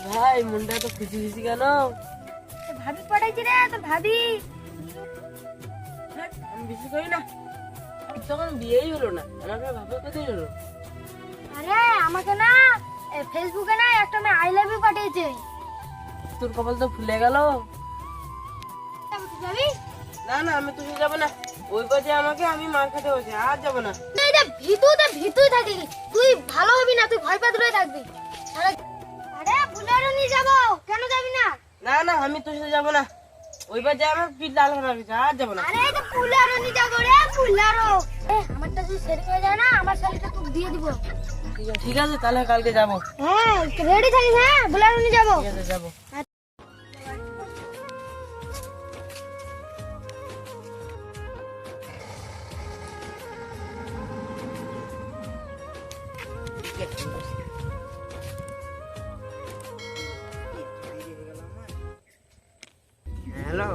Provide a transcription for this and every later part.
ভাই মনটা তো খুশি খুশি কেন? ভাবি পড়াইছি রে তো ভাবি। আমি বেশি করি না, তখন বিয়েই হলো না, আমাকে ভাবে কোথায় হলো? আরে আমাকে না ফেসবুকে না একটা মেয়ে আই লাভ ইউ পাঠিয়েছে। তোর কপাল তো ফুলে গেল। যাবি? না না, আমি তোর সাথে যাবো না। ওই বাজে আমাকে, আমি মার খেতে বসে আর যাবো না। না এটা ভিতুই থাকি, তুই ভালো হবি না, তুই ভয় পাতে থাকবি। আরে বুলেরো নিয়ে যাবো, কেন যাবি না? না না, আমি তোর সাথে যাবো না। ওই বাজে আমার পিঠ লাল হয়ে গেছে, আর যাবো না। আরে এটা বুলেরো নিয়ে যাবো রে, বুলেরো। আমারটা যদি সেট হয়ে যায় না, আমার শাড়িটা তোকে দিয়ে দিব। ঠিক আছে, তাহলে কালকে যাবো। হ্যাঁ রেডি থাকিস, হ্যাঁ বুলেরো নিয়ে যাবো। ঠিক আছে, যাবো। হ্যালো,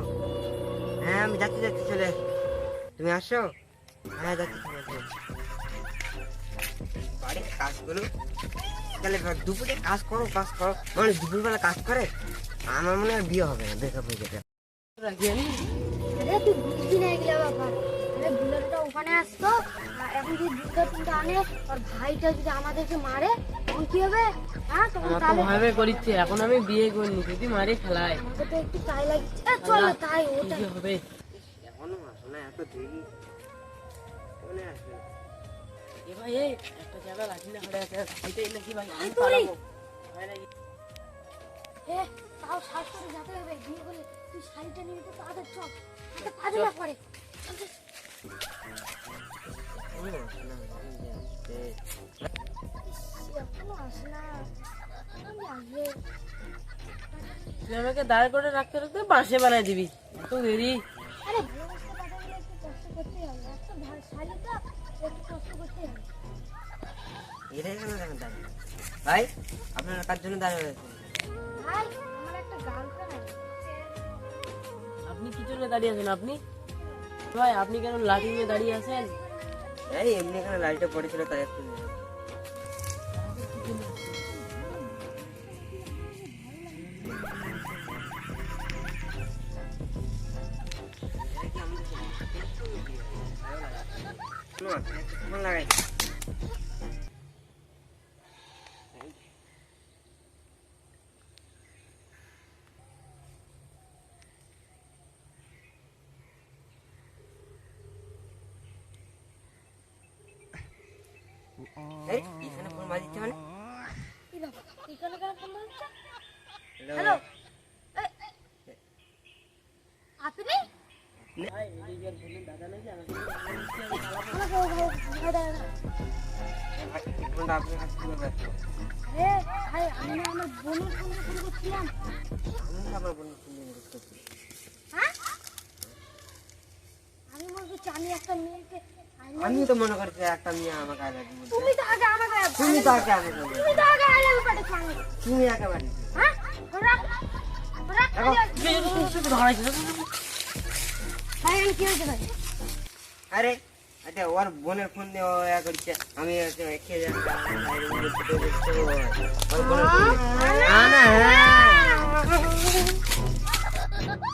হ্যাঁ আমি যাচ্ছি চলে। তুমি আসো? হ্যাঁ যাচ্ছি বাড়ির কাজগুলো তাহলে দুপুরে কাজ করো মানে দুপুরবেলা কাজ করে আমার মনে হয় বিয়ে হবে না, ব্রেকআপ হয়ে যাবে। রাখি আমি। আরে তুই বুঝবি না এগুলো ব্যাপার। আরে বুলেটটা ওখানে আসতো, আর এখন যদি দুটো তিনটা আনে আর ভাইটা যদি আমাদেরকে মারে তখন কি হবে? হ্যাঁ তখন আমার তো তাহলে ভয় করিচ্ছে, এখন আমি বিয়ে করিনি, যদি মারে ফেলায় আমাকে তো একটু তাই লাগছে। চল না তাই ওটা। কি হবে? এখনো আসো না, এত দেরি মনে আসবে। এ ভাই, এই একটা জায়গা রাখি না, হয়ে আছে এটাই নাকি ভাই? আমি তুই? পালাবো। হয় নাকি? এ তাও শ্বাস করে যেতে হবে, বিয়ে করলে তুই শাড়িটা নিয়ে তো তাদের চল, এটা কাজে না পড়ে। এখনো আসো না, এখনো আসে না, কখন আসবে? তুই আমাকে দাঁড় করে রাখতে রাখতে বাঁশে বানায় দিবি, এত দেরি। আরে ভালোবাসতে পাঠাতে গেলে একটু কষ্ট করতেই হবে, একটা শাড়ি তো একটু কষ্ট করতেই হবে। এটাই কেন দেখেন দাঁড়িয়ে ভাই, আপনারা কার জন্য দাঁড়িয়ে রয়েছেন? ভাই আমার একটা গার্লফ্রেন্ড আছে। আপনি কি জন্য দাঁড়িয়ে আছেন? আপনি ভাই, আপনি কেন লাঠি নিয়ে দাঁড়িয়ে আছেন? এই এমনি এখানে লাইটটা পড়েছিল তাই একটু লাগাই। এই এখানে ফোন বাজিচ্ছে মানে? কি বাবা এখানে কেন ফোন করছে? হ্যালো, আপনি ভাই, এদিকে আর বললেন দাদা নাকি আমাকে আমাকে ফোনটা আপনার কাছে কিভাবে আসলো? আরে ভাই আমি না আমার বোনের সঙ্গে ফোন করছিলাম। আমি তো আমার বোনের ফোন নিয়ে ইউজ করছি। হ্যাঁ আমি বলছি আমি একটা মেয়েকে আমি তো মনে করছি একটা মেয়ে আমাকে আগে বলছে। তুমি তো আগে আমাকে তুমি তো আগে আমাকে বলছো। তুমি তো আগে আইলাম পাঠিয়েছো আমাকে। তুমি একেবারে হ্যাঁ ওরা ভাই আমি কি হয়েছে ভাই? আরে আচ্ছা ওর বোনের ফোন দিয়ে ও করছে, আমি খেয়ে যাচ্ছি ওর বোনের ফোন দিয়ে